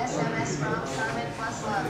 SMS from Sherman Plus Love.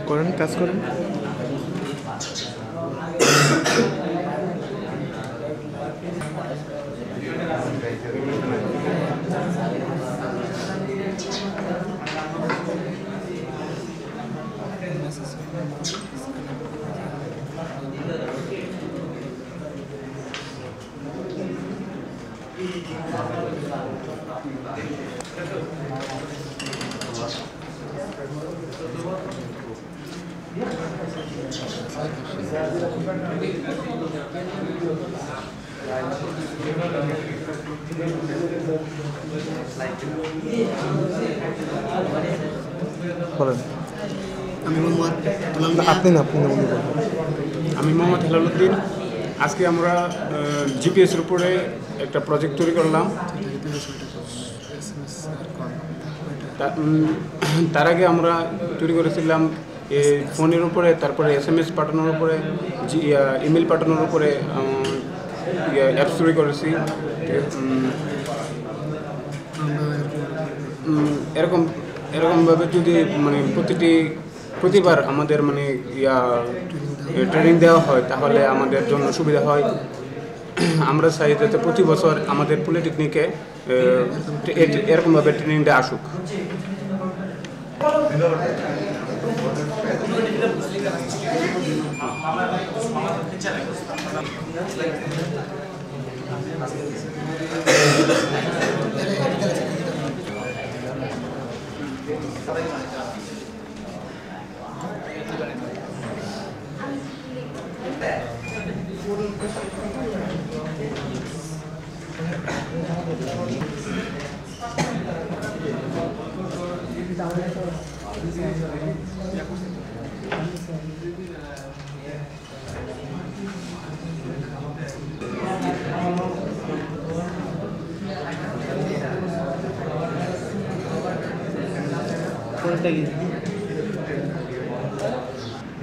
করেন কাজ করেন বলেন আমি মোহাম্মদ হেলালুদ্দিন। আজকে আমরা জিপিএসের উপরে একটা প্রজেক্ট তৈরি করলাম। তার আগে আমরা তৈরি করেছিলাম ফোনের উপরে, তারপরে SMS পাঠানোর উপরে, ইমেল পাঠানোর উপরে অ্যাপস তৈরি করেছি। এরকমভাবে যদি মানে প্রতিবার আমাদের মানে ট্রেনিং দেওয়া হয় তাহলে আমাদের জন্য সুবিধা হয়। আমরা চাই যাতে প্রতি বছর আমাদের পলিটেকনিকে এরকমভাবে ট্রেনিংটা আসুক।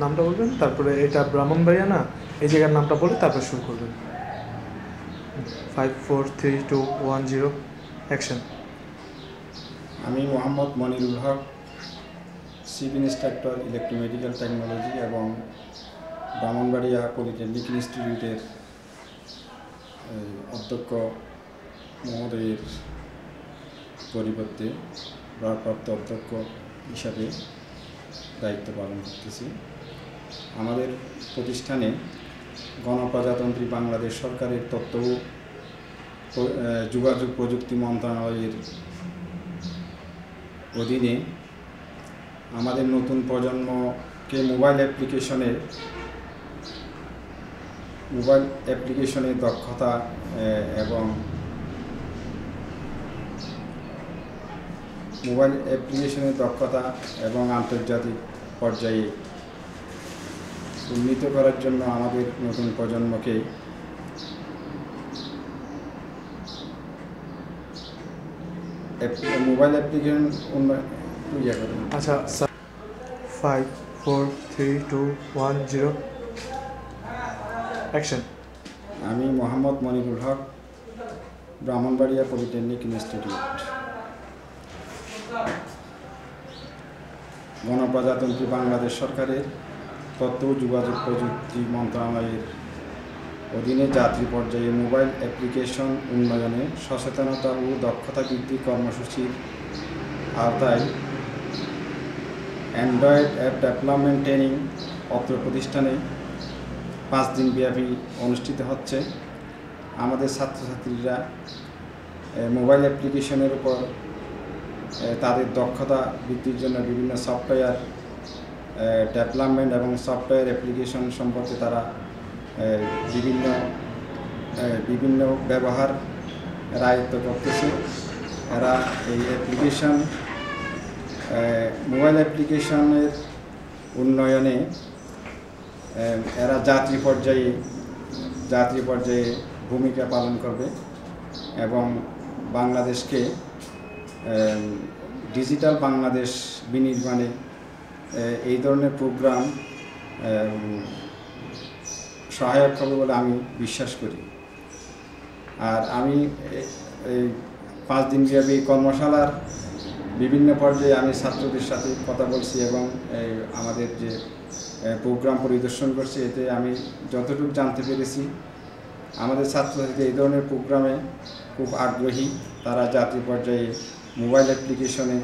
নামটা বলবেন, তারপরে এটা ব্রাহ্মণবাড়িয়া না, এই জায়গার নামটা বলে তারপরে শুরু করবেন। 5 4 3 2 1 0 অ্যাকশন। আমি Mohammad Monirul Haque, chief instructor electromedical technology এবং ব্রাহ্মণবাড়িয়া পলিটেকনিক ইনস্টিটিউটের অধ্যক্ষ মহোদয়ের পরিবর্তে ভারপ্রাপ্ত অধ্যক্ষ হিসাবে দায়িত্ব পালন করতেছি। আমাদের প্রতিষ্ঠানে গণপ্রজাতন্ত্রী বাংলাদেশ সরকারের তথ্য ও যোগাযোগ প্রযুক্তি মন্ত্রণালয়ের অধীনে আমাদের নতুন প্রজন্মকে মোবাইল অ্যাপ্লিকেশনের দক্ষতা এবং আন্তর্জাতিক পর্যায়ে উন্নীত করার জন্য আমাদের নতুন প্রজন্মকে মোবাইল অ্যাপ্লিকেশন করেন। আচ্ছা, 5 4 3 2 1 0 অ্যাকশন। আমি মোহাম্মদ মনিরুল হক, ব্রাহ্মণবাড়িয়া পলিটেকনিক ইনস্টিটিউট। গণপ্রজাতন্ত্রী বাংলাদেশ সরকারের তথ্য ও যোগাযোগ প্রযুক্তি মন্ত্রণালয়ের অধীনে জাতীয় পর্যায়ে মোবাইল অ্যাপ্লিকেশন উন্নয়নে সচেতনতা ও দক্ষতা বৃদ্ধি কর্মসূচির আওতায় অ্যান্ড্রয়েড অ্যাপ ডেভেলপমেন্ট ট্রেনিং অত্র প্রতিষ্ঠানে 5 দিন ব্যাপী অনুষ্ঠিত হচ্ছে। আমাদের ছাত্রছাত্রীরা মোবাইল অ্যাপ্লিকেশনের উপর তাদের দক্ষতা বৃদ্ধির জন্য বিভিন্ন সফটওয়্যার ডেভেলপমেন্ট এবং সফটওয়্যার অ্যাপ্লিকেশন সম্পর্কে তারা বিভিন্ন ব্যবহার আয়ত্ত করতেছে। এরা এই অ্যাপ্লিকেশন মোবাইল অ্যাপ্লিকেশনের উন্নয়নে এরা জাতীয় পর্যায়ে ভূমিকা পালন করবে এবং বাংলাদেশকে ডিজিটাল বাংলাদেশ বিনির্মাণে এই ধরনের প্রোগ্রাম সহায়ক হবে বলে আমি বিশ্বাস করি। আর আমি এই 5 দিন ব্যাপী কর্মশালার বিভিন্ন পর্যায়ে আমি ছাত্রদের সাথে কথা বলছি এবং আমাদের যে প্রোগ্রাম পরিদর্শন করছি, এতে আমি যতটুকু জানতে পেরেছি আমাদের ছাত্রছাত্রী এই ধরনের প্রোগ্রামে খুব আগ্রহী। তারা জাতীয় পর্যায়ে মোবাইল অ্যাপ্লিকেশনে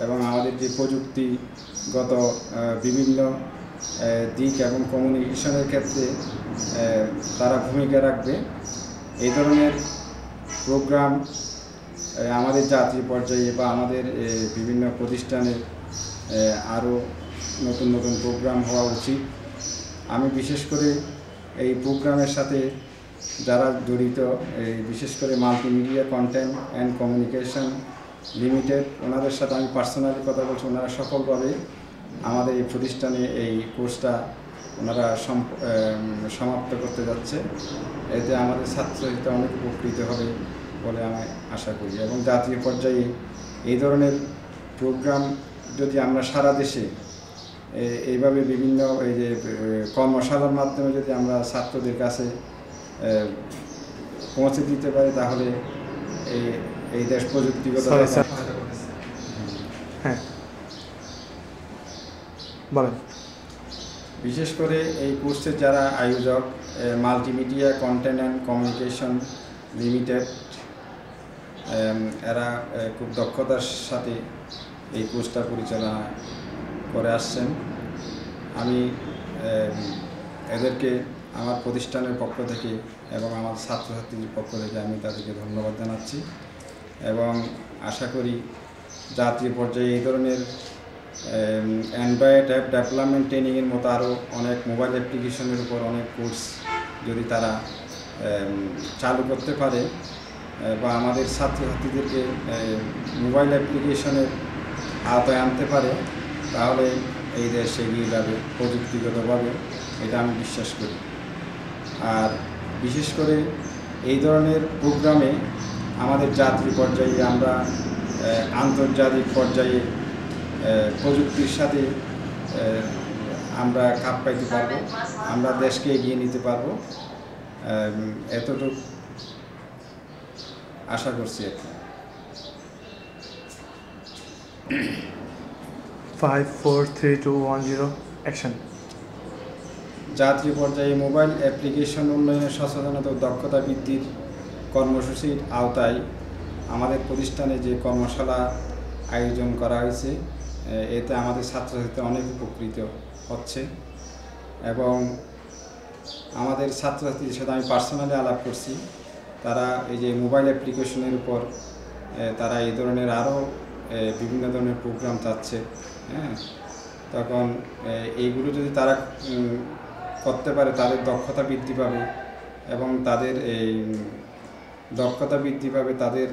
এবং আমাদের যে প্রযুক্তিগত বিভিন্ন দিক এবং কমিউনিকেশনের ক্ষেত্রে তারা ভূমিকা রাখবে। এই ধরনের প্রোগ্রাম আমাদের জাতীয় পর্যায়ে বা আমাদের বিভিন্ন প্রতিষ্ঠানে আরও নতুন নতুন প্রোগ্রাম হওয়া উচিত। আমি বিশেষ করে এই প্রোগ্রামের সাথে যারা জড়িত, বিশেষ করে multimedia content and communication limited, ওনাদের সাথে আমি পার্সোনালি কথা বলছি। ওনারা সফলভাবে আমাদের এই প্রতিষ্ঠানে এই কোর্সটা ওনারা সমাপ্ত করতে যাচ্ছে। এতে আমাদের ছাত্রছাত্রীরা অনেক উপকৃত হবে বলে আমি আশা করি এবং জাতীয় পর্যায়ে এই ধরনের প্রোগ্রাম যদি আমরা সারা দেশে এইভাবে বিভিন্ন এই যে কর্মশালার মাধ্যমে যদি আমরা ছাত্রদের কাছে পৌঁছে দিতে পারি, তাহলে এই দেশ প্রযুক্তিগত হ্যাঁ বলেন। বিশেষ করে এই কোর্সের যারা আয়োজক multimedia content and communication limited, এরা খুব দক্ষতার সাথে এই কোর্সটা পরিচালনা করে আসছেন। আমি এদেরকে আমার প্রতিষ্ঠানের পক্ষ থেকে এবং আমার ছাত্রছাত্রীদের পক্ষ থেকে আমি তাদেরকে ধন্যবাদ জানাচ্ছি এবং আশা করি জাতীয় পর্যায়ে এই ধরনের অ্যান্ড্রয়েড অ্যাপ ডেভেলপমেন্ট ট্রেনিংয়ের মতো আরও অনেক মোবাইল অ্যাপ্লিকেশনের উপর অনেক কোর্স যদি তারা চালু করতে পারে বা আমাদের ছাত্রছাত্রীদেরকে মোবাইল অ্যাপ্লিকেশনের আওতায় আনতে পারে, তাহলে এই দেশ এগিয়ে যাবে প্রযুক্তিগতভাবে, এটা আমি বিশ্বাস করি। আর বিশেষ করে এই ধরনের প্রোগ্রামে আমাদের জাতীয় পর্যায়ে আমরা আন্তর্জাতিক পর্যায়ে প্রযুক্তির সাথে আমরা খাপ পাইতে পারবো, আমরা দেশকে এগিয়ে নিতে পারবো, এতটুকু আশা করছি। 5 4 3 2 1 0 অ্যাকশন। জাতীয় পর্যায়ে মোবাইল অ্যাপ্লিকেশন উন্নয়নের সচেতনতা ও দক্ষতা বৃদ্ধির কর্মসূচির আওতায় আমাদের প্রতিষ্ঠানে যে কর্মশালা আয়োজন করা হয়েছে, এতে আমাদের ছাত্রছাত্রী অনেক উপকৃত হচ্ছে এবং আমাদের ছাত্রছাত্রীদের সাথে আমি পার্সোনালি আলাপ করছি। তারা এই যে মোবাইল অ্যাপ্লিকেশনের উপর তারা এই ধরনের আরও বিভিন্ন ধরনের প্রোগ্রাম চাচ্ছে। হ্যাঁ, তখন এইগুলো যদি তারা করতে পারে, তাদের দক্ষতা বৃদ্ধি পাবে এবং তাদের এই দক্ষতা বৃদ্ধি পাবে, তাদের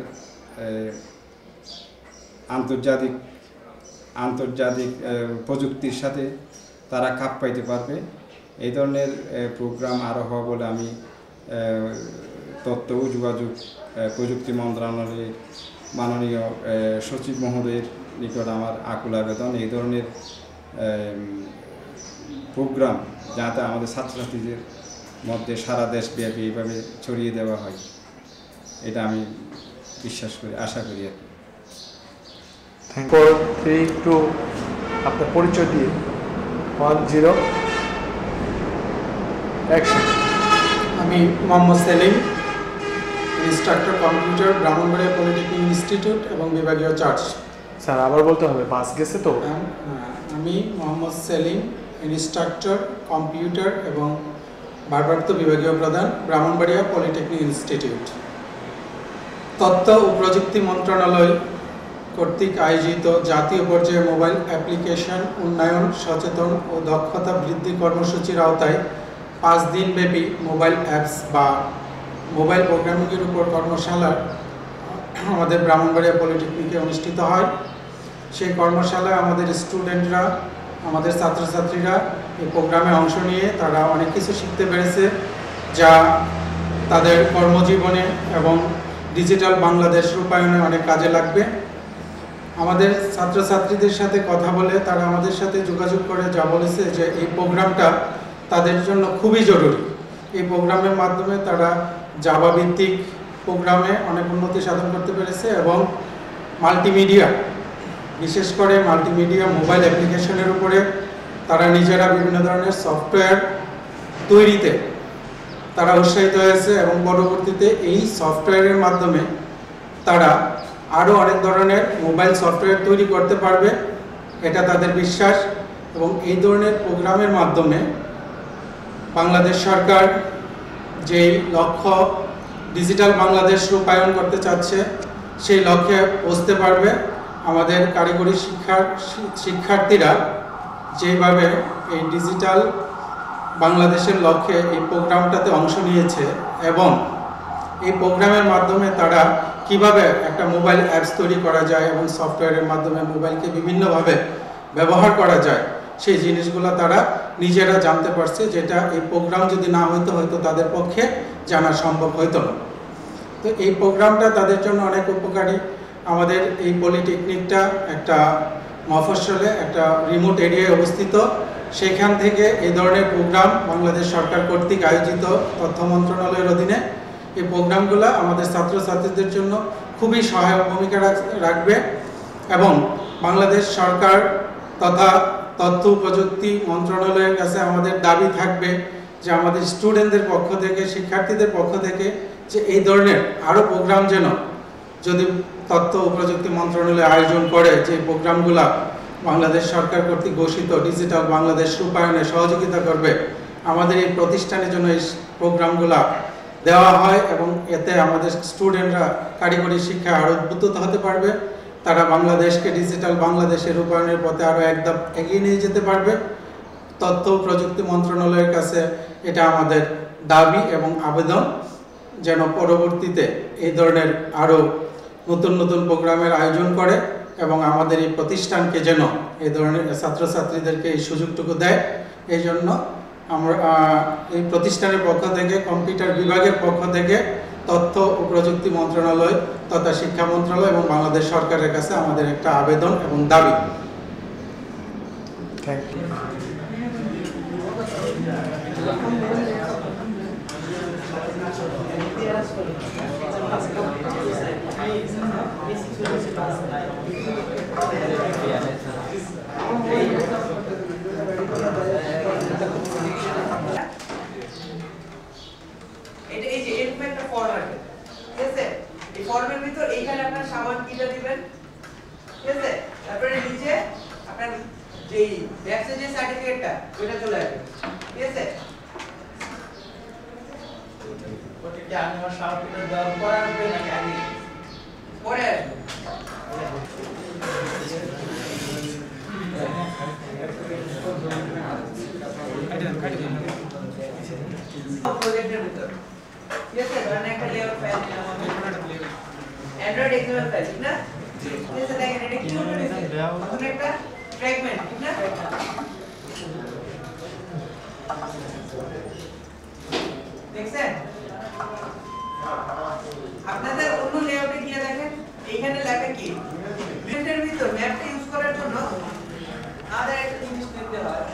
আন্তর্জাতিক প্রযুক্তির সাথে তারা খাপ পাইতে পারবে। এই ধরনের প্রোগ্রাম আরও হওয়া বলে আমি তথ্য ও যোগাযোগ প্রযুক্তি মন্ত্রণালয়ের মাননীয় সচিব মহোদয়ের নিকট আমার আকুল আবেদন, এই ধরনের প্রোগ্রাম যাতে আমাদের ছাত্রছাত্রীদের মধ্যে সারা দেশব্যাপী এইভাবে ছড়িয়ে দেওয়া হয়, এটা আমি বিশ্বাস করি, আশা করি। 4 3 2 আপনার পরিচয় দিয়ে 1 0 অ্যাকশন। আমি Mohammad Selim, instructor computer, Brahmanbaria polytechnic institute এবং বিভাগীয় চার্জ। স্যার আবার বলতে হবে, বাস গেছে তো। আমি মোহাম্মদ সেলিম, ইনস্ট্রাক্টর কম্পিউটার এবং ভারপ্রাপ্ত বিভাগীয় প্রধান, ব্রাহ্মণবাড়িয়া পলিটেকনিক ইনস্টিটিউট। তথ্য ও প্রযুক্তি মন্ত্রণালয় কর্তৃক আয়োজিত জাতীয় পর্যায়ে মোবাইল অ্যাপ্লিকেশন উন্নয়ন, সচেতন ও দক্ষতা বৃদ্ধি কর্মসূচির আওতায় 5 দিনব্যাপী মোবাইল অ্যাপস বা মোবাইল প্রোগ্রামিংয়ের উপর কর্মশালা আমাদের ব্রাহ্মণবাড়িয়া পলিটেকনিকে অনুষ্ঠিত হয়। সেই কর্মশালায় আমাদের স্টুডেন্টরা, আমাদের ছাত্রছাত্রীরা এই প্রোগ্রামে অংশ নিয়ে তারা অনেক কিছু শিখতে পেরেছে, যা তাদের কর্মজীবনে এবং ডিজিটাল বাংলাদেশ রূপায়ণে অনেক কাজে লাগবে। আমাদের ছাত্রছাত্রীদের সাথে কথা বলে তারা আমাদের সাথে যোগাযোগ করে যা বলেছে যে এই প্রোগ্রামটা তাদের জন্য খুবই জরুরি। এই প্রোগ্রামের মাধ্যমে তারা জাভা ভিত্তিক প্রোগ্রামে অনেক উন্নতি সাধন করতে পেরেছে এবং মাল্টিমিডিয়া, বিশেষ করে মাল্টিমিডিয়া মোবাইল অ্যাপ্লিকেশনের উপরে তারা নিজেরা বিভিন্ন ধরনের সফটওয়্যার তৈরিতে তারা উৎসাহিত হয়েছে এবং পরবর্তীতে এই সফটওয়্যারের মাধ্যমে তারা আরও অনেক ধরনের মোবাইল সফটওয়্যার তৈরি করতে পারবে, এটা তাদের বিশ্বাস। এবং এই ধরনের প্রোগ্রামের মাধ্যমে বাংলাদেশ সরকার যেই লক্ষ্য ডিজিটাল বাংলাদেশ রূপায়ণ করতে চাচ্ছে সেই লক্ষ্যে পৌঁছতে পারবে। আমাদের কারিগরি শিক্ষার্থীরা যেভাবে এই ডিজিটাল বাংলাদেশের লক্ষ্যে এই প্রোগ্রামটাতে অংশ নিয়েছে এবং এই প্রোগ্রামের মাধ্যমে তারা কিভাবে একটা মোবাইল অ্যাপস তৈরি করা যায় এবং সফটওয়্যারের মাধ্যমে মোবাইলকে বিভিন্নভাবে ব্যবহার করা যায়, সেই জিনিসগুলো তারা নিজেরা জানতে পারছে, যেটা এই প্রোগ্রাম যদি না হইতো হয়তো তাদের পক্ষে জানা সম্ভব হইতো না। তো এই প্রোগ্রামটা তাদের জন্য অনেক উপকারী। আমাদের এই পলিটেকনিকটা একটা মফস্বলে, একটা রিমোট এরিয়ায় অবস্থিত। সেখান থেকে এই ধরনের প্রোগ্রাম বাংলাদেশ সরকার কর্তৃক আয়োজিত তথ্য মন্ত্রণালয়ের অধীনে এই প্রোগ্রামগুলো আমাদের ছাত্রছাত্রীদের জন্য খুবই সহায়ক ভূমিকা রাখবে এবং বাংলাদেশ সরকার তথা তথ্য প্রযুক্তি মন্ত্রণালয়ের কাছে আমাদের দাবি থাকবে যে আমাদের স্টুডেন্টদের পক্ষ থেকে, শিক্ষার্থীদের পক্ষ থেকে যে এই ধরনের আরও প্রোগ্রাম যেন যদি তথ্য ও প্রযুক্তি মন্ত্রণালয় আয়োজন করে, যে প্রোগ্রামগুলো বাংলাদেশ সরকার কর্তৃক ঘোষিত ডিজিটাল বাংলাদেশ রূপায়ণে সহযোগিতা করবে, আমাদের এই প্রতিষ্ঠানের জন্য এই প্রোগ্রামগুলো দেওয়া হয় এবং এতে আমাদের স্টুডেন্টরা কারিগরি শিক্ষায় আরও উদ্বুদ্ধ হতে পারবে। তারা বাংলাদেশকে ডিজিটাল বাংলাদেশের রূপায়ণের পথে আরও একদম এগিয়ে নিয়ে যেতে পারবে। তথ্য ও প্রযুক্তি মন্ত্রণালয়ের কাছে এটা আমাদের দাবি এবং আবেদন যেন পরবর্তীতে এই ধরনের আরও নতুন নতুন প্রোগ্রামের আয়োজন করে এবং আমাদের এই প্রতিষ্ঠানকে যেন এই ধরনের ছাত্রছাত্রীদেরকে এই সুযোগটুকু দেয়। এই জন্য আমরা এই প্রতিষ্ঠানের পক্ষ থেকে, কম্পিউটার বিভাগের পক্ষ থেকে তথ্য ও প্রযুক্তি মন্ত্রণালয় তথা শিক্ষা মন্ত্রণালয় এবং বাংলাদেশ সরকারের কাছে আমাদের একটা আবেদন এবং দাবি। Thank you. এটা এই যে এরকম একটা ফর্ম আছে, ঠিক আছে? এই ফর্মের ভিতর এইখানে আপনার সামান কিটা দিবেন, ঠিক আছে? তারপরে নিচে আপনার যেই ব্যাকসে যে সার্টিফিকেটটা ওইটা চলে আসবে, ঠিক আছে? ওটা আমি আমার সার্টিফিকেট দেওয়ার পর আসবে নাকি আগে পরে আসবে? প্রজেক্টের ভিতর, ঠিক আছে? ধরেন একটা লেআউট ফাইল নিলাম আমি, অ্যান্ড্রয়েড এক্সএমএল ফাইল, ঠিক না? ঠিক আছে, দেখেন এটা কি হলো, এখন একটা ফ্র্যাগমেন্ট, ঠিক না? দেখছেন? আপনাদের অন্য লেআউটে গিয়ে দেখেন এইখানে লেখা কি, প্রিন্টের ভিতর ম্যাপটা ইউজ করার জন্য আমাদের একটা জিনিস দিতে হয়,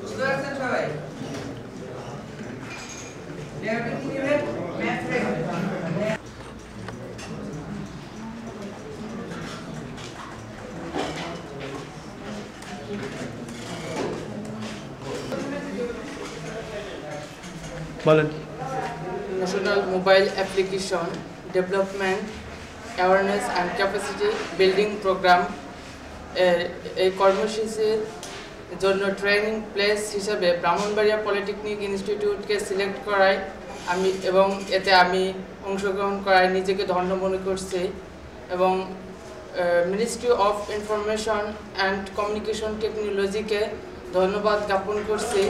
বুঝতে পারছেন সবাই? লেআউটে কি দিবেন? ম্যাপ ফ্রেগমেন্ট বলেন। National mobile application development awareness and capacity building program এই কর্মসূচির জন্য ট্রেনিং প্লেস হিসেবে ব্রাহ্মণবাড়িয়া পলিটেকনিক ইনস্টিটিউটকে সিলেক্ট করায় এতে আমি অংশগ্রহণ করায় নিজেকে ধন্য মনে করছি এবং ministry of information and communication টেকনোলজিকে ধন্যবাদ জ্ঞাপন করছি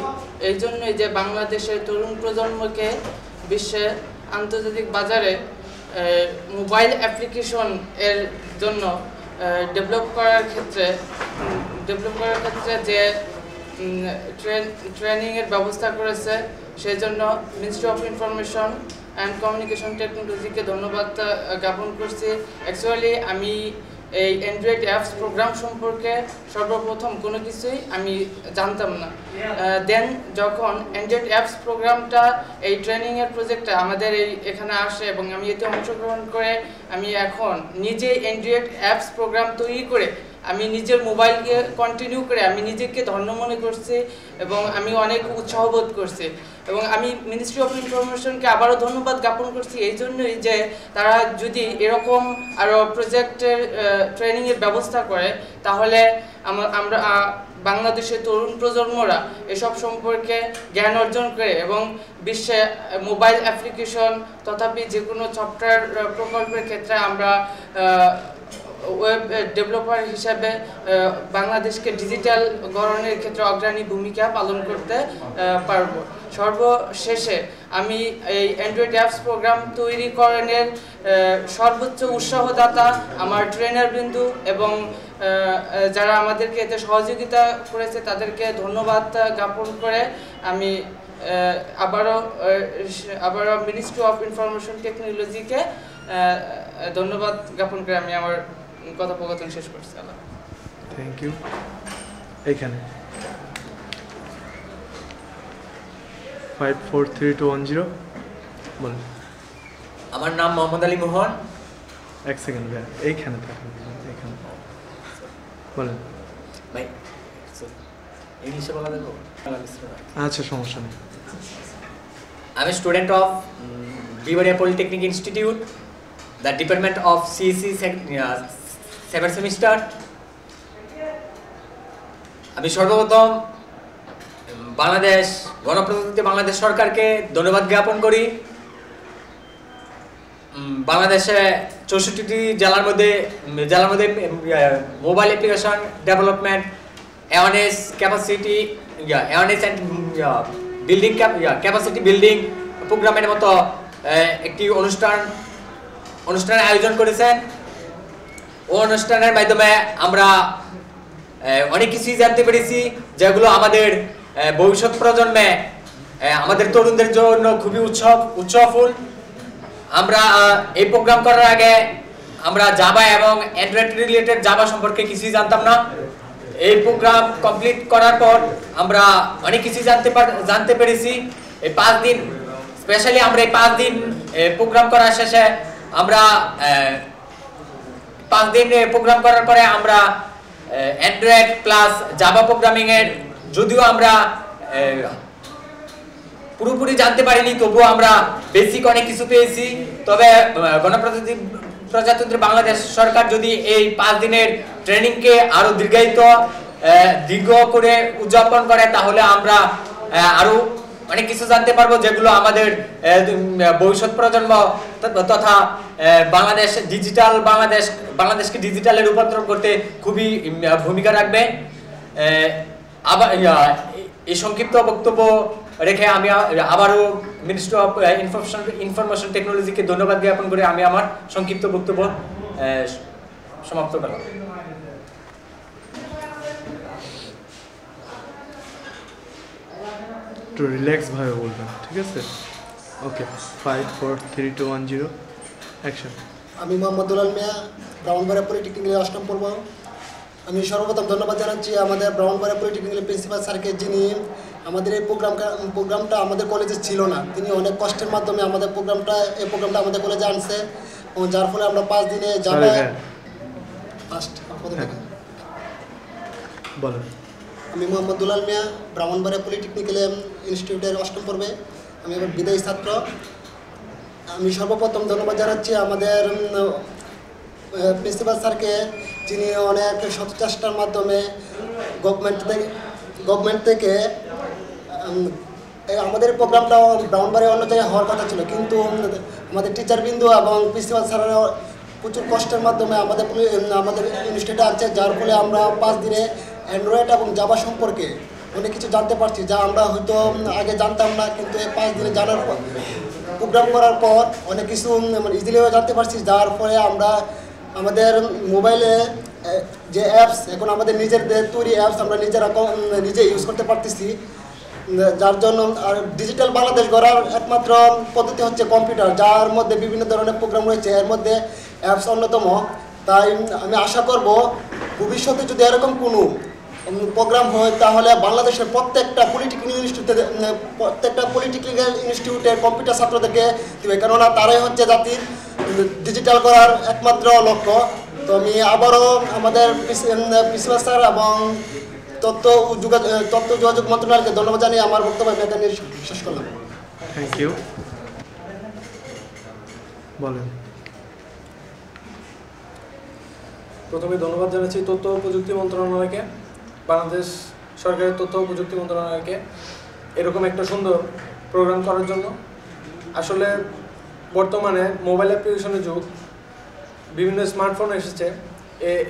এই জন্যই যে বাংলাদেশের তরুণ প্রজন্মকে বিশ্বের আন্তর্জাতিক বাজারে মোবাইল অ্যাপ্লিকেশন এর জন্য ডেভেলপ করার ক্ষেত্রে যে ট্রেনিংয়ের ব্যবস্থা করেছে সেই জন্য ministry of information and communication টেকনোলজিকে ধন্যবাদ জ্ঞাপন করছি। অ্যাকচুয়ালি আমি এই অ্যান্ড্রয়েড অ্যাপস প্রোগ্রাম সম্পর্কে সর্বপ্রথম কোনো কিছুই আমি জানতাম না। দেন যখন অ্যান্ড্রয়েড অ্যাপস প্রোগ্রামটা এই ট্রেনিংয়ের প্রজেক্টটা আমাদের এখানে আসে এবং আমি এতে অংশগ্রহণ করে আমি এখন নিজে অ্যান্ড্রয়েড অ্যাপস প্রোগ্রাম তৈরি করে আমি নিজের মোবাইলকে কন্টিনিউ করে আমি নিজেকে ধন্য মনে করছি এবং আমি অনেক উৎসাহ বোধ করছি এবং আমি মিনিস্ট্রি অফ ইনফরমেশনকে আবারও ধন্যবাদ জ্ঞাপন করছি এই জন্যই যে তারা যদি এরকম আরও প্রজেক্টের ট্রেনিংয়ের ব্যবস্থা করে তাহলে আমরা বাংলাদেশের তরুণ প্রজন্মরা এসব সম্পর্কে জ্ঞান অর্জন করে এবং বিশ্বে মোবাইল অ্যাপ্লিকেশন তথাপি যে কোনো সফটওয়্যার প্রকল্পের ক্ষেত্রে আমরা ওয়েব ডেভেলপার হিসাবে বাংলাদেশকে ডিজিটাল গড়নের ক্ষেত্রে অগ্রণী ভূমিকা পালন করতে পারব। সর্বশেষে আমি এই অ্যান্ড্রয়েড অ্যাপস প্রোগ্রাম তৈরিকরণের সর্বোচ্চ উৎসাহদাতা আমার ট্রেনারবৃন্দু এবং যারা আমাদেরকে এতে সহযোগিতা করেছে তাদেরকে ধন্যবাদ জ্ঞাপন করে আমি আবারও মিনিস্ট্রি অফ ইনফরমেশন টেকনোলজিকে ধন্যবাদ জ্ঞাপন করে আমি আমার কথোপকথন শেষ করছি। Thank you. এইখানে 543210 বলুন। আমার নাম মোহাম্মদ আলী মোহন। এক সেকেন্ড ভাই, এইখানে থাকুন, এইখানে বলেন ভাই। ইংলিশে বলা যাবে? আচ্ছা, সমস্যা নেই। আমি স্টুডেন্ট অফ বিবারিয়া polytechnic institute, the department of CSC 7th semester. আমি সর্বপ্রথম বাংলাদেশ গণপ্রজাতন্ত্রী বাংলাদেশ সরকারকে ধন্যবাদ জ্ঞাপন করি। বাংলাদেশে 64টি জেলার মধ্যে mobile application development awareness and building capacity building প্রোগ্রামের মতো একটি অনুষ্ঠানের আয়োজন করেছেন। ও অনুষ্ঠানের মাধ্যমে আমরা অনেক কিছুই জানতে পেরেছি যেগুলো আমাদের ভবিষ্যৎ প্রজন্মে আমাদের তরুণদের জন্য খুবই উৎসাহফুল। আমরা এই প্রোগ্রাম করার আগে আমরা জাভা এবং অ্যান্ড্রয়েড রিলেটেড জাভা সম্পর্কে কিছুই জানতাম না। এই প্রোগ্রাম কমপ্লিট করার পর আমরা অনেক কিছু জানতে পেরেছি। এই 5 দিন স্পেশালি আমরা এই 5 দিন প্রোগ্রাম করার শেষে আমরা 5 দিন প্রোগ্রাম করার পরে আমরা অ্যান্ড্রয়েড প্লাস জাভা প্রোগ্রামিং এর যদিও আমরা পুরোপুরি জানতে পারিনি, তবুও আমরা বেসিক অনেক কিছু পেয়েছি। তবে গণপ্রজাতন্ত্রী বাংলাদেশ সরকার যদি এই 5 দিনের ট্রেনিংকে আরো দীর্ঘ করে উদযাপন করে তাহলে আমরা আরো অনেক কিছু জানতে পারবো যেগুলো আমাদের ভবিষ্যৎ প্রজন্ম তথা বাংলাদেশকে ডিজিটালে রূপান্তর করতে খুবই ভূমিকা রাখবে। আবার এই সংক্ষিপ্ত বক্তব্য রেখে আমি আবারও মিনিস্ট্রি অফ ইনফরমেশন টেকনোলজিকে ধন্যবাদ জ্ঞাপন করে আমি আমার সংক্ষিপ্ত বক্তব্য সমাপ্ত করলাম। একটু রিল্যাক্স ভাবে বলবেন, ঠিক আছে? ওকে, 5 4 3 2 1 0 অ্যাকশন। আমি মোহাম্মদ দুলাল মিয়া, ব্রাহ্মণবাড়িয়া পলিটেকনিকের 8ম পর্ব। আমি সর্বপ্রথম ধন্যবাদ জানাচ্ছি আমাদের ব্রাহ্মণবাড়িয়া পলিটেকনিকের প্রিন্সিপাল স্যারকে, যিনি আমাদের এই প্রোগ্রামটা আমাদের কলেজে ছিল না। তিনি অনেক কষ্টের মাধ্যমে আমাদের প্রোগ্রামটা আমাদের কলেজে আনছে, যার ফলে আমরা 5 দিনে যাবো। বলেন। আমি মোহাম্মদ দুলাল মিয়া, ব্রাহ্মণবাড়িয়া পলিটেকনিক্যাল ইনস্টিটিউটের 8ম পর্বে। আমি এবার বিদায়ী ছাত্র। আমি সর্বপ্রথম ধন্যবাদ জানাচ্ছি আমাদের প্রিন্সিপাল স্যারকে, যিনি অনেক সচেষ্টার মাধ্যমে গভর্নমেন্ট থেকে আমাদের প্রোগ্রামটাও ব্রাউনবাড়ি অন্য জায়গায় হওয়ার কথা ছিল, কিন্তু আমাদের টিচারবৃন্দ এবং প্রিন্সিপাল স্যারেরা প্রচুর কষ্টের মাধ্যমে আমাদের ইনস্টিটিউটে আনছে, যার ফলে আমরা 5 দিনে অ্যান্ড্রয়েড এবং জাভা সম্পর্কে অনেক কিছু জানতে পারছি, যা আমরা হয়তো আগে জানতাম না, কিন্তু এই 5 দিনে জানার পর প্রোগ্রাম করার পর অনেক কিছু ইজিলিও জানতে পারছি, যার ফলে আমরা আমাদের মোবাইলে যে অ্যাপস এখন আমাদের নিজেদের তৈরি অ্যাপস আমরা নিজে ইউজ করতে পারতেছি, যার জন্য আর ডিজিটাল বাংলাদেশ গড়ার একমাত্র পদ্ধতি হচ্ছে কম্পিউটার, যার মধ্যে বিভিন্ন ধরনের প্রোগ্রাম রয়েছে, এর মধ্যে অ্যাপস অন্যতম। তাই আমি আশা করব ভবিষ্যতে যদি এরকম কোনো প্রোগ্রাম হয় তাহলে বাংলাদেশের প্রত্যেকটা পলিটেকনিক্যাল ইনস্টিটিউটের কম্পিউটার ছাত্রদেরকে দেবে, কেননা তারাই হচ্ছে জাতির ডিজিটাল করার একমাত্র লক্ষ্য। তো আমি আবারও আমাদের প্রিন্সিপাল স্যার এবং তথ্য যোগাযোগ মন্ত্রণালয়কে ধন্যবাদ জানিয়ে আমার বক্তব্য এখানে শেষ করলাম। Thank you. বলেন। প্রথমে ধন্যবাদ জানাচ্ছি তথ্য ও প্রযুক্তি মন্ত্রণালয়কে, বাংলাদেশ সরকারের তথ্য ও প্রযুক্তি মন্ত্রণালয়কে এরকম একটা সুন্দর প্রোগ্রাম করার জন্য। আসলে বর্তমানে মোবাইল অ্যাপ্লিকেশনের যুগ, বিভিন্ন স্মার্টফোন এসেছে,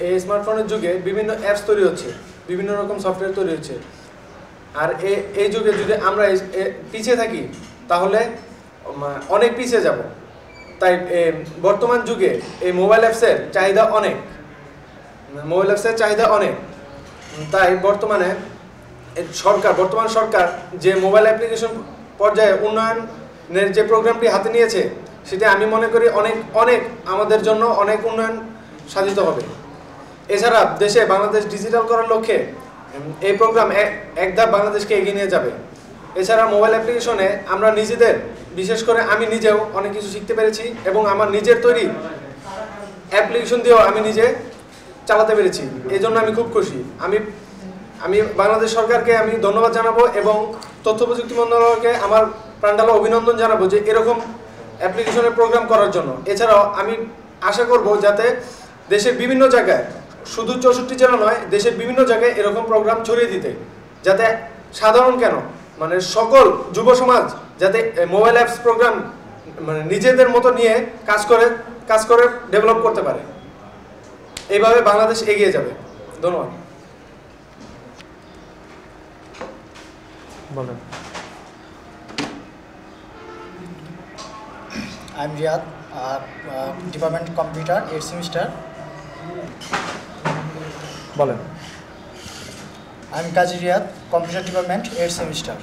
এই স্মার্টফোনের যুগে বিভিন্ন অ্যাপস তৈরি হচ্ছে, বিভিন্ন রকম সফটওয়্যার তৈরি হচ্ছে। আর এই যুগে যদি আমরা পিছিয়ে থাকি তাহলে অনেক পিছিয়ে যাব। তাই বর্তমান যুগে এই মোবাইল অ্যাপসের চাহিদা অনেক। তাই বর্তমান সরকার যে মোবাইল অ্যাপ্লিকেশন পর্যায়ে উন্নয়নের যে প্রোগ্রামটি হাতে নিয়েছে, সেটা আমি মনে করি অনেক আমাদের জন্য অনেক উন্নয়ন সাধিত হবে। এছাড়া দেশে বাংলাদেশ ডিজিটাল করার লক্ষ্যে এই প্রোগ্রাম এক ধাপ বাংলাদেশকে এগিয়ে নিয়ে যাবে। এছাড়া মোবাইল অ্যাপ্লিকেশনে আমরা বিশেষ করে আমি নিজেও অনেক কিছু শিখতে পেরেছি এবং আমার নিজের তৈরি অ্যাপ্লিকেশন দিয়েও আমি নিজে চালাতে পেরেছি। এই জন্য আমি খুব খুশি। আমি বাংলাদেশ সরকারকে আমি ধন্যবাদ জানাবো এবং তথ্য প্রযুক্তি মন্ত্রণালয়কে আমার প্রাণঢালা অভিনন্দন জানাবো যে এরকম অ্যাপ্লিকেশনের প্রোগ্রাম করার জন্য। এছাড়াও আমি আশা করব যাতে দেশের বিভিন্ন জায়গায়, শুধু 64 জেলা নয়, দেশের বিভিন্ন জায়গায় এরকম প্রোগ্রাম ছড়িয়ে দিতে, যাতে সাধারণ সকল যুব সমাজ যাতে মোবাইল অ্যাপস প্রোগ্রাম নিজেদের মতো নিয়ে কাজ করে ডেভেলপ করতে পারে। এইভাবে বাংলাদেশ এগিয়ে যাবে। ধন্যবাদ। বলেন। I'm Riyad, Department Computer, 8th semester. বলেন। I'm Kazi Riyad, Computer Department, 8th semester.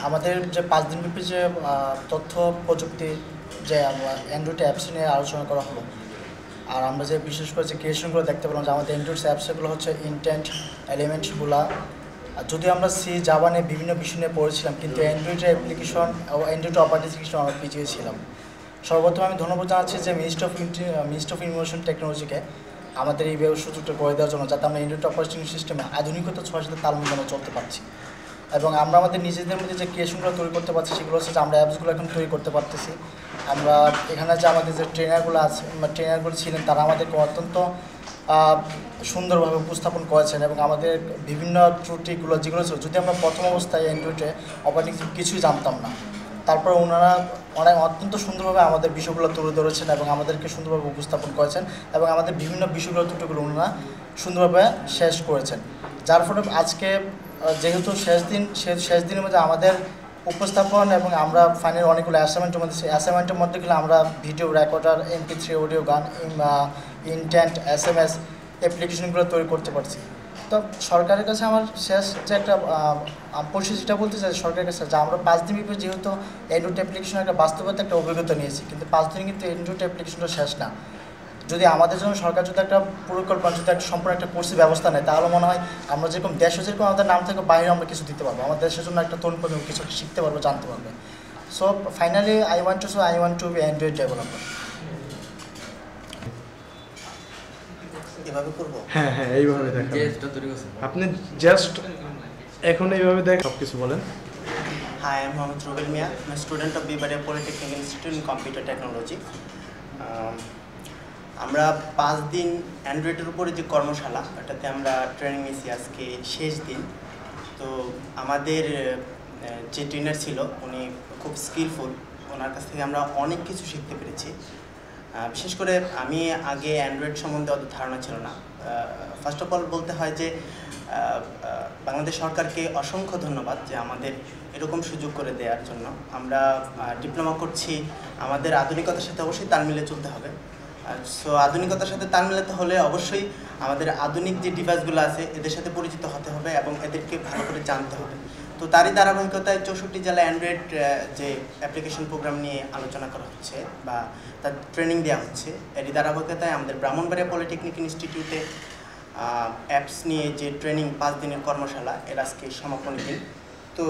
আমাদের যে 5 দিনব্যাপী যে তথ্য প্রযুক্তি যে অ্যান্ড্রয়েড অ্যাপস নিয়ে আলোচনা করা হলো, আর আমরা যে বিশেষ করে যে ক্রিয়েশনগুলো দেখতে পেলাম যে আমাদের অ্যান্ড্রয়েড অ্যাপসগুলো হচ্ছে ইন্টেন্ট এলিমেন্টসগুলো, যদিও আমরা সি জাভা নিয়ে বিভিন্ন বিষয় নিয়ে পড়েছিলাম, কিন্তু অ্যান্ড্রয়েডের অ্যাপ্লিকেশন ও অ্যান্ড্রয়েড অপারেটিং সিস্টেম আমরা পিছিয়ে ছিলাম। সর্বপ্রথম আমি ধন্যবাদ জানাচ্ছি যে মিনিস্ট্রি অফ ইনফরমেশন টেকনোলজিকে আমাদের এই সুযোগটা করে দেওয়ার জন্য, যাতে আমরা অ্যান্ড্রয়েড অপারেটিং সিস্টেমে আধুনিকতার ছোঁয়ার সাথে তাল মিলানো চলতে পারছি। এবং আমরা আমাদের নিজেদের মধ্যে যে ক্রিয়েশনগুলো তৈরি করতে পারছি, সেগুলো হচ্ছে যে আমরা অ্যাপসগুলো এখন তৈরি করতে পারতেছি। আমরা এখানে যে আমাদের যে ট্রেনারগুলো ছিলেন, তারা আমাদেরকে অত্যন্ত সুন্দরভাবে উপস্থাপন করেছেন এবং আমাদের বিভিন্ন ত্রুটিগুলো যেগুলো ছিল, যদি আমরা প্রথম অবস্থায় অ্যান্ড্রয়েডে অপারেটিং কিছুই জানতাম না, তারপর ওনারা অত্যন্ত সুন্দরভাবে আমাদের বিষয়গুলো তুলে ধরেছেন এবং আমাদেরকে সুন্দরভাবে উপস্থাপন করেছেন এবং আমাদের বিভিন্ন বিষয়গুলো ত্রুটিগুলো ওনারা সুন্দরভাবে শেষ করেছেন। যার ফলে আজকে যেহেতু শেষ দিনের মধ্যে আমাদের উপস্থাপন এবং আমরা ফাইনাল অনেকগুলো অ্যাসাইনমেন্টের মধ্যে গেলে আমরা ভিডিও রেকর্ডার, MP3 অডিও গান, ইন্টেন্ট, SMS অ্যাপ্লিকেশনগুলো তৈরি করতে পারছি। তো সরকারের কাছে আমার শেষ যে একটা পরিস্থিতি যেটা বলতে চাই সরকারের কাছে, যে আমরা 5 দিন ব্যাপী যেহেতু অ্যান্ড্রয়েড অ্যাপ্লিকেশনের একটা বাস্তবতা একটা অভিজ্ঞতা নিয়েছি, কিন্তু 5 দিন কিন্তু অ্যান্ড্রয়েড অ্যাপ্লিকেশনটা শেষ না। যদি আমাদের জন্য সরকার যদি একটা পরিকল্পনা, যদি একটা সম্পূর্ণ একটা কোর্সের ব্যবস্থা নেয়, তাহলে মনে হয় আমরা যেরকম দেশে যেরকম আমাদের নাম থেকে বাইরে আমরা কিছু দিতে পারবো, আমাদের দেশের জন্য একটা তরুণ প্রজন্ম কিছু শিখতে পারবো, জানতে পারবে। So finally I want to be android developer. এভাবে করবো? হ্যাঁ, এইভাবে দেখেন। আপনি জাস্ট এখন এইভাবে দেখেন, সব কিছু বলেন। Hi, I'm Mohammad Rubel Mia. I'm a student of Bibaria Polytechnic Institute in Computer Technology. আমরা 5 দিন অ্যান্ড্রয়েডের উপরে যে কর্মশালা এটাতে আমরা ট্রেনিং নিয়েছি, আজকে শেষ দিন। তো আমাদের যে ট্রেনার ছিল উনি খুব স্কিলফুল, ওনার কাছ থেকে আমরা অনেক কিছু শিখতে পেরেছি। বিশেষ করে আমি আগে অ্যান্ড্রয়েড সম্বন্ধে অত ধারণা ছিল না। ফার্স্ট অফ অল বলতে হয় যে বাংলাদেশ সরকারকে অসংখ্য ধন্যবাদ যে আমাদের এরকম সুযোগ করে দেওয়ার জন্য। আমরা ডিপ্লোমা করছি, আমাদের আধুনিকতার সাথে অবশ্যই তাল মিলিয়ে চলতে হবে। সো আধুনিকতার সাথে তাল মেলাতে হলে অবশ্যই আমাদের আধুনিক যে ডিভাইসগুলো আছে এদের সাথে পরিচিত হতে হবে এবং এদেরকে ভালো করে জানতে হবে। তো তারই ধারাবাহিকতায় 64 জেলায় অ্যান্ড্রয়েড যে অ্যাপ্লিকেশন প্রোগ্রাম নিয়ে আলোচনা করা হচ্ছে বা তার ট্রেনিং দেওয়া হচ্ছে, এরই ধারাবাহিকতায় আমাদের ব্রাহ্মণবাড়িয়া পলিটেকনিক ইনস্টিটিউটে অ্যাপস নিয়ে যে ট্রেনিং 5 দিনের কর্মশালা এর আজকে সমাপন দিন। তো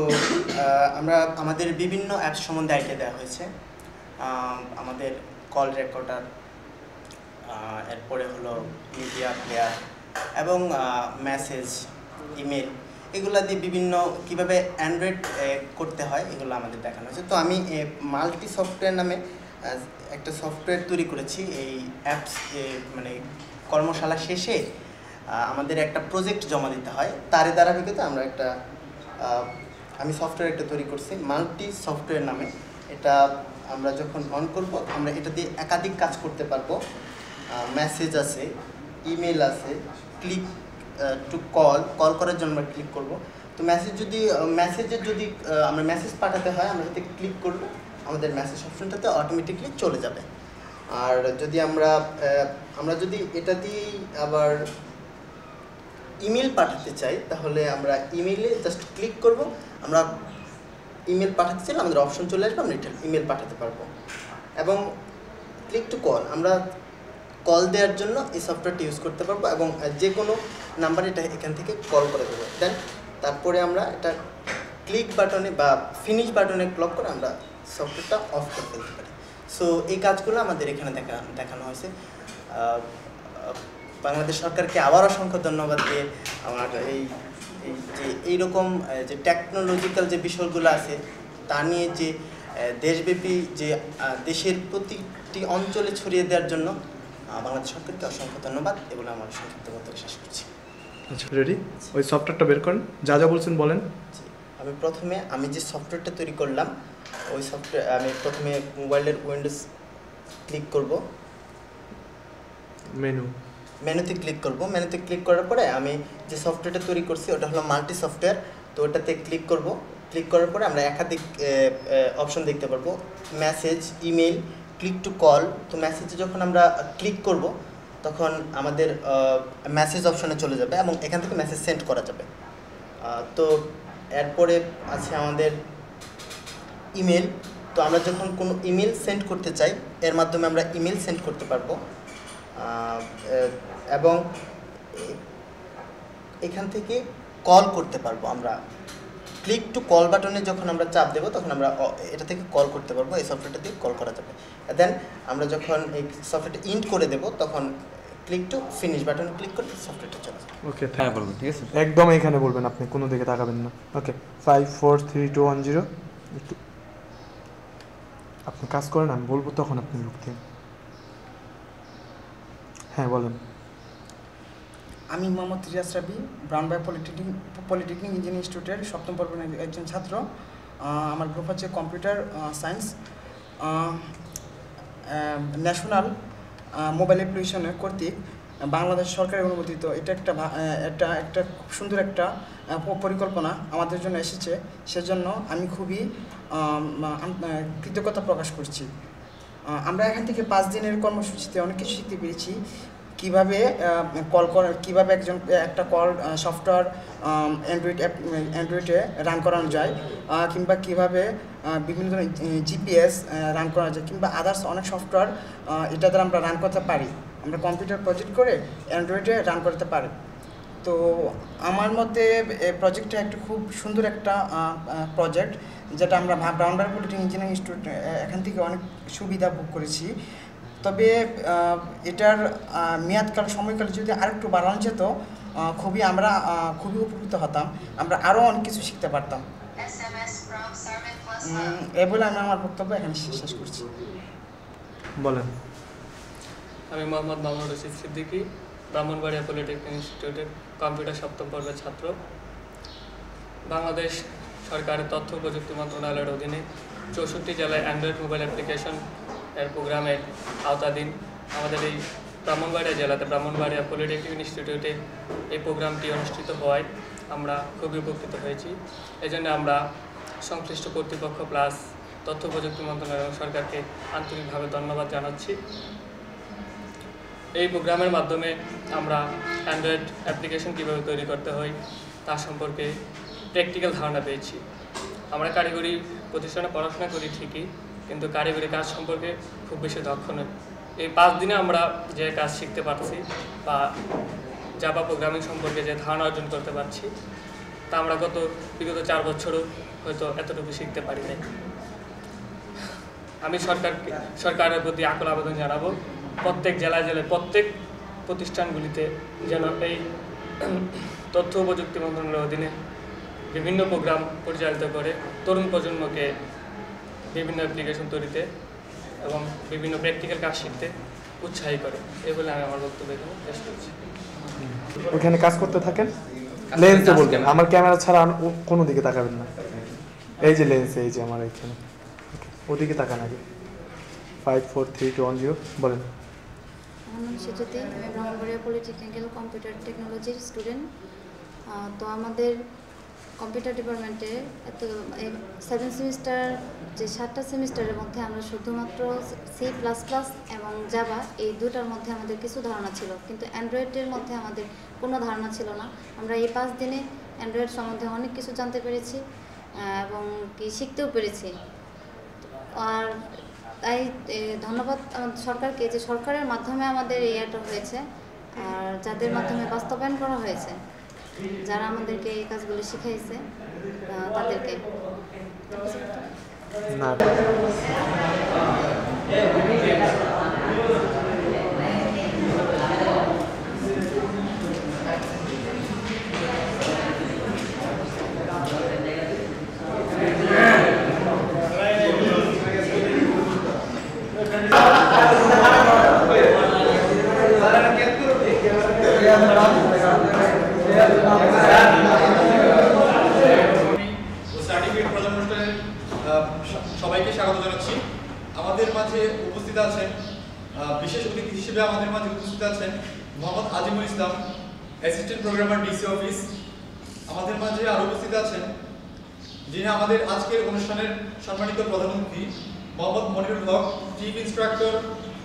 আমরা আমাদের বিভিন্ন অ্যাপস সম্বন্ধে আইডিয়া দেওয়া হয়েছে। আমাদের কল রেকর্ডার, এরপরে হলো মিডিয়া প্লেয়ার এবং মেসেজ, ইমেল, এগুলা দিয়ে বিভিন্ন কীভাবে অ্যান্ড্রয়েড করতে হয় এগুলো আমাদের দেখানো হয়েছে। তো আমি মাল্টি সফটওয়্যার নামে একটা সফটওয়্যার তৈরি করেছি। এই অ্যাপস মানে কর্মশালা শেষে আমাদের একটা প্রজেক্ট জমা দিতে হয়, তারই ধারাবাহিকতা আমরা আমি সফটওয়্যার একটা তৈরি করছি মাল্টি সফটওয়্যার নামে। এটা আমরা যখন অন করব আমরা এটা দিয়ে একাধিক কাজ করতে পারবো। মেসেজ আছে, ইমেল আছে, ক্লিক টু কল করার জন্য আমরা ক্লিক করব। তো মেসেজের যদি আমরা মেসেজ পাঠাতে হয় আমরা যদি ক্লিক করব আমাদের মেসেজ অপশনটাতে অটোমেটিকলি চলে যাবে। আর যদি আমরা যদি এটা দিয়ে আবার ইমেল পাঠাতে চাই তাহলে আমরা ইমেলে জাস্ট ক্লিক করব, আমরা ইমেল পাঠাতে চাইলে আমাদের অপশন চলে আসবে, আমরা ইমেল পাঠাতে পারবো। এবং ক্লিক টু কল, আমরা কল দেওয়ার জন্য এই সফটওয়্যারটি ইউজ করতে পারবো এবং যে কোনো নাম্বার এটা এখান থেকে কল করে দেবো। দেন তারপরে আমরা এটা ক্লিক বাটনে বা ফিনিশ বাটনে ক্লিক করে আমরা সফটওয়্যারটা অফ করে ফেলতে পারি। সো এই কাজগুলো আমাদের এখানে দেখানো হয়েছে। বাংলাদেশ সরকারকে আবার অসংখ্য ধন্যবাদ দিয়ে আমার এইরকম যে টেকনোলজিক্যাল যে বিষয়গুলো আছে তা নিয়ে যে দেশব্যাপী যে দেশের প্রতিটি অঞ্চলে ছড়িয়ে দেওয়ার জন্য বাংলাদেশ সরকারকে অসংখ্য ধন্যবাদ এগুলো আমার সংক্ষিপ্ত বক্তব্য শেষ করছি। আচ্ছা, রেডি? ওই সফটওয়্যারটা বের করেন, যা যা বলছেন বলেন। আমি যে সফটওয়্যারটা তৈরি করলাম ওই সফটওয়্যার আমি প্রথমে মোবাইলের উইন্ডোজ ক্লিক করব, মেনুতে ক্লিক করব। মেনুতে ক্লিক করার পরে আমি যে সফটওয়্যারটা তৈরি করছি ওটা হলো মাল্টি সফটওয়্যার। তো ওটাতে ক্লিক করব। ক্লিক করার পরে আমরা একাধিক অপশন দেখতে পারবো, message, email, click to call. তো মেসেজে যখন আমরা ক্লিক করব তখন আমাদের মেসেজ অপশনে চলে যাবে এবং এখান থেকে মেসেজ সেন্ড করা যাবে। তো এরপরে আছে আমাদের ইমেল। তো আমরা যখন কোনো ইমেল সেন্ড করতে চাই এর মাধ্যমে আমরা ইমেল সেন্ড করতে পারবো এবং এখান থেকে কল করতে পারবো। আমরা ক্লিক টু কল বাটনে যখন আমরা চাপ দেবো তখন আমরা এটা থেকে কল করতে পারবো, এই সফটওয়্যারটা দিয়ে কল করা যাবে। দেন আমরা যখন এই সফটওয়্যারটা ইন্ড করে দেবো তখন ক্লিক টু ফিনিশ বাটনে ক্লিক করলে সফটওয়্যারটা চলে যাবে। ওকে, হ্যাঁ বলবেন, ঠিক আছে? একদম এখানে বলবেন, আপনি কোনো দিকে তাকাবেন না। ওকে, 5 4 3 2 1 0। একটু আপনি কাজ করেন, আমি বলবো তখন আপনি লুক দিন। হ্যাঁ বলেন। আমি মোহাম্মদ রিয়াজ রাবি, ব্রাউনবাড়িয়া পলিটেকনিক ইঞ্জিনিয়ারিং ইনস্টিটিউটের 7ম বর্ষের একজন ছাত্র। আমার গ্রুপ হচ্ছে কম্পিউটার সায়েন্স। ন্যাশনাল মোবাইল অ্যাপ্লিকেশনের কর্তৃক বাংলাদেশ সরকারের অনুমোদিত এটা একটা খুব সুন্দর একটা পরিকল্পনা আমাদের জন্য এসেছে। সেজন্য আমি খুবই কৃতজ্ঞতা প্রকাশ করছি। আমরা এখান থেকে 5 দিনের কর্মসূচিতে অনেক কিছু শিখতে পেরেছি। কীভাবে কীভাবে একটা কল সফটওয়্যার অ্যান্ড্রয়েডে রান করানো যায়, কিংবা কীভাবে বিভিন্ন ধরনের জিপিএস রান করা যায়, কিংবা আদার্স অনেক সফটওয়্যার এটা দ্বারা আমরা রান করতে পারি। আমরা কম্পিউটার প্রজেক্ট করে অ্যান্ড্রয়েডে রান করতে পারি। তো আমার মধ্যে প্রজেক্টটা একটা খুব সুন্দর একটা প্রজেক্ট, যেটা আমরা ব্রাউনবাড়িয়া পলিটেকনিক ইঞ্জিনিয়ারিং ইনস্টিটিউট এখান থেকে অনেক সুবিধা ভোগ করেছি। তবে এটার মেয়াদকাল সময়কাল যদি আরেকটু বাড়ানো যেত খুবই উপকৃত হতাম, আমরা আরও অনেক কিছু শিখতে পারতাম। SMS from এই বলে আমি আমার বক্তব্য এখানে শেষ করছি। বলেন। আমি মোহাম্মদ মামুনুর রশিদ সিদ্দিকী, ব্রাহ্মণবাড়িয়া পলিটেকনিক ইনস্টিটিউটের কম্পিউটার সপ্তম পর্বের ছাত্র। বাংলাদেশ সরকারের তথ্য প্রযুক্তি মন্ত্রণালয়ের অধীনে 64 জেলায় অ্যান্ড্রয়েড মোবাইল অ্যাপ্লিকেশন এর প্রোগ্রামের আওতাধীন আমাদের এই ব্রাহ্মণবাড়িয়া জেলাতে ব্রাহ্মণবাড়িয়া পলিটেকনিক ইনস্টিটিউটে এই প্রোগ্রামটি অনুষ্ঠিত হওয়ায় আমরা খুবই উপকৃত হয়েছি। এই জন্য আমরা সংশ্লিষ্ট কর্তৃপক্ষ প্লাস তথ্য প্রযুক্তি মন্ত্রণালয় এবং সরকারকে আন্তরিকভাবে ধন্যবাদ জানাচ্ছি। এই প্রোগ্রামের মাধ্যমে আমরা অ্যান্ড্রয়েড অ্যাপ্লিকেশন কীভাবে তৈরি করতে হয় তা সম্পর্কে প্র্যাকটিক্যাল ধারণা পেয়েছি। আমরা কারিগরি প্রতিষ্ঠানে পড়াশোনা করি ঠিকই, কিন্তু কারিগরি কাজ সম্পর্কে খুব বেশি দক্ষ নই। এই 5 দিনে আমরা যে কাজ শিখতে পারছি বা জাভা প্রোগ্রামিং সম্পর্কে যে ধারণা অর্জন করতে পারছি তা আমরা বিগত 4 বছরও হয়তো এতটুকু শিখতে পারি নাই। আমি সরকারের প্রতি আকুল আবেদন জানাবো, প্রত্যেক জেলায় প্রত্যেক প্রতিষ্ঠানগুলিতে যেন এই তথ্য প্রযুক্তি মন্ত্রণালয়ের অধীনে বিভিন্ন প্রোগ্রাম পরিচালিত করে তরুণ প্রজন্মকে বিভিন্ন অ্যাপ্লিকেশন তৈরিতে এবং বিভিন্ন প্র্যাকটিক্যাল কাজ শিখতে উৎসাহী করে। এই বলে আমি আমার বক্তব্য এখানে শেষ করছি। ওখানে কাজ করতে থাকেন, লেন্সে বলবেন, আমার ক্যামেরা ছাড়া কোনো দিকে তাকাবেন না। এই যে লেন্স, এই যে আমার এখানে, ওদিকে তাকান আগে। 5 4 3 2 1 0 বলেন। আমার নাম সেতুতি, আমি ব্রাহ্মণবাড়িয়া পলিটেকনিক্যাল কম্পিউটার টেকনোলজির স্টুডেন্ট। তো আমাদের কম্পিউটার ডিপার্টমেন্টে 7 সেমিস্টার যে 7টা সেমিস্টারের মধ্যে আমরা শুধুমাত্র C++ এবং জাভা এই দুটার মধ্যে আমাদের কিছু ধারণা ছিল, কিন্তু অ্যান্ড্রয়েডের মধ্যে আমাদের কোনো ধারণা ছিল না। আমরা এই 5 দিনে অ্যান্ড্রয়েড সম্বন্ধে অনেক কিছু জানতে পেরেছি এবং কি শিখতেও পেরেছি। আর তাই ধন্যবাদ সরকারকে, যে সরকারের মাধ্যমে আমাদের এটা হয়েছে আর যাদের মাধ্যমে বাস্তবায়ন করা হয়েছে, যারা আমাদেরকে এই কাজগুলো শিখাইছে তাদেরকে। না সবাইকে স্বাগত জানাচ্ছি। আমাদের মাঝে উপস্থিত আছেন বিশেষ অতিথি হিসেবে আমাদের মাঝে উপস্থিত আছেন মোহাম্মদ আজিমুল ইসলাম, অ্যাসিস্ট্যান্ট প্রোগ্রামার ডিসি অফিস। আমাদের মাঝে আরও উপস্থিত আছেন যিনি আমাদের আজকের অনুষ্ঠানের সম্মানিত প্রধান অতিথি মোহাম্মদ মনিরুল হক, চিফ ইন্সট্রাক্টর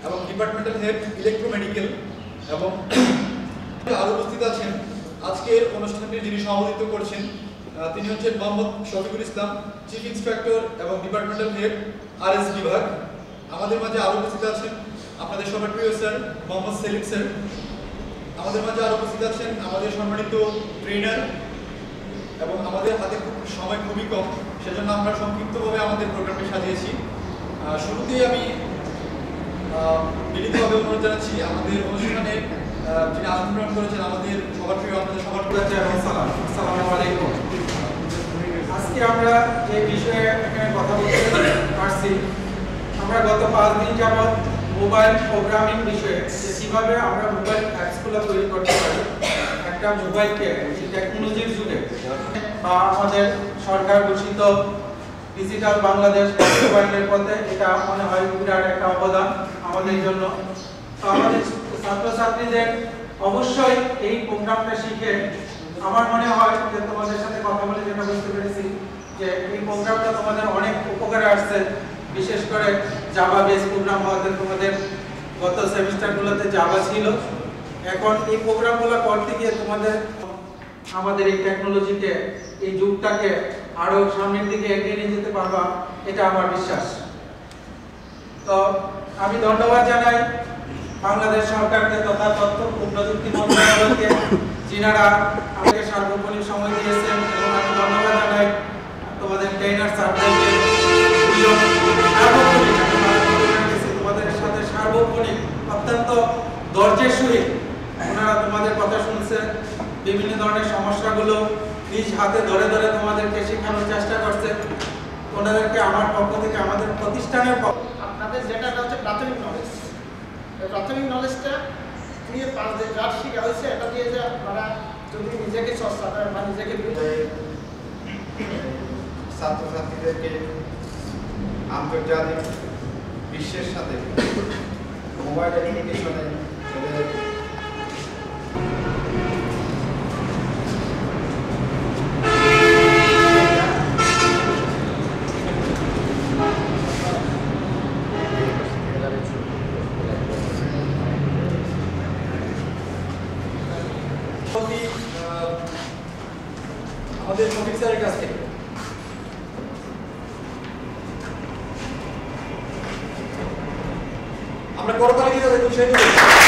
এবং ডিপার্টমেন্টাল হেড ইলেকট্রোমেডিকেল। এবং আরও উপস্থিত আছেন আজকের অনুষ্ঠানটির যিনি সভাপতিত্ব করছেন, তিনি হচ্ছেন মোহাম্মদ শফিকুল ইসলাম, চিফ ইন্সপেক্টর এবং ডিপার্টমেন্টাল হেড RS বিভাগ। আমাদের মাঝে আরও উপস্থিত আছেন আপনাদের সবার প্রিয় স্যার মোহাম্মদ সেলিম স্যার। আমাদের মাঝে আরও উপস্থিত আছেন আমাদের সম্মানিত ট্রেনার। এবং আমাদের হাতে সময় খুবই কম, সেজন্য আমরা সংক্ষিপ্তভাবে আমাদের প্রোগ্রামটি সাজিয়েছি। শুরুতেই আমি বিনীতভাবে অনুরোধ জানাচ্ছি আমাদের অনুষ্ঠানে যিনি আসন গ্রহণ করেছেন আমাদের সবার প্রিয়, আপনাদের সবার প্রিয়। আসসালামু আলাইকুম। আজকে আমরা যে বিষয়ে এখানে কথা বলতে পারছি, আমরা গত 5 দিন যাবত মোবাইল প্রোগ্রামিং বিষয়ে যে কীভাবে আমরা মোবাইল অ্যাপসগুলো তৈরি করতে পারি একটা মোবাইলকে টেকনোলজির যুগে, আমাদের সরকার ঘোষিত ডিজিটাল বাংলাদেশ বাস্তবায়নের পথে এটা মনে হয় বিরাট একটা অবদান আমাদের জন্য। তো আমাদের ছাত্রছাত্রীদের অবশ্যই এই প্রোগ্রামটা শিখে আমার মনে হয় যে তোমাদের সাথে কথা বলে যেটা বুঝতে পেরেছি যে এই প্রোগ্রামটা তোমাদের অনেক উপকারে আসছে, বিশেষ করে জাভা বেস প্রোগ্রাম হওয়াতে তোমাদের গত সেমিস্টারগুলোতে জাভা ছিল। এখন এই প্রোগ্রামগুলো করতে গিয়ে তোমাদের আমাদের এই টেকনোলজিকে, এই যুগটাকে আরও সামনের দিকে এগিয়ে নিয়ে যেতে পারবা, এটা আমার বিশ্বাস। তো আমি ধন্যবাদ জানাই বাংলাদেশ সরকারকে তথা তথ্য ও প্রযুক্তি মন্ত্রণালয়কে, যিনারা আমাকে সার্বক্ষণিক সময় দিয়েছেন। এবং আমি ধন্যবাদ জানাই তোমাদের ট্রেনার স্যারদেরকে, তোমাদের সাথে সার্বক্ষণিক অত্যন্ত ধৈর্যের সহিত ওনারা তোমাদের কথা শুনছে, বিভিন্ন ধরনের সমস্যাগুলো নিজ হাতে ধরে ধরে তোমাদেরকে শেখানোর চেষ্টা করছে। ওনাদেরকে আমার পক্ষ থেকে আমাদের প্রতিষ্ঠানের আপনাদের যেটা হচ্ছে প্রাথমিক নলেজ, এই প্রাথমিক নলেজটা দিয়ে 5 দিন যা শিখা হয়েছে এটা দিয়ে যে আপনারা যদি নিজেকে চর্চা করেন বা নিজেকে ছাত্রছাত্রীদেরকে আন্তর্জাতিক বিশ্বের সাথে মোবাইল অ্যাপ্লিকেশনে এদের আমাদের শফিক স্যারের কাছ থেকে আমরা করতালি দিয়ে তাদের উৎসাহিত করি।